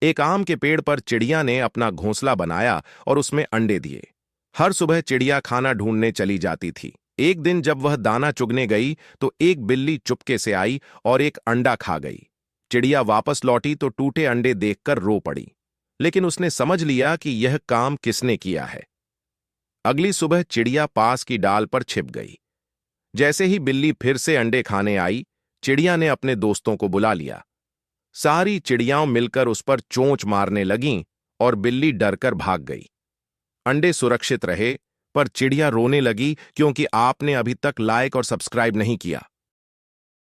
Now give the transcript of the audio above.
एक आम के पेड़ पर चिड़िया ने अपना घोंसला बनाया और उसमें अंडे दिए। हर सुबह चिड़िया खाना ढूंढने चली जाती थी। एक दिन जब वह दाना चुगने गई तो एक बिल्ली चुपके से आई और एक अंडा खा गई। चिड़िया वापस लौटी तो टूटे अंडे देखकर रो पड़ी, लेकिन उसने समझ लिया कि यह काम किसने किया है। अगली सुबह चिड़िया पास की डाल पर छिप गई। जैसे ही बिल्ली फिर से अंडे खाने आई, चिड़िया ने अपने दोस्तों को बुला लिया। सारी चिड़ियाओं मिलकर उस पर चोंच मारने लगीं और बिल्ली डरकर भाग गई। अंडे सुरक्षित रहे, पर चिड़िया रोने लगी क्योंकि आपने अभी तक लाइक और सब्सक्राइब नहीं किया।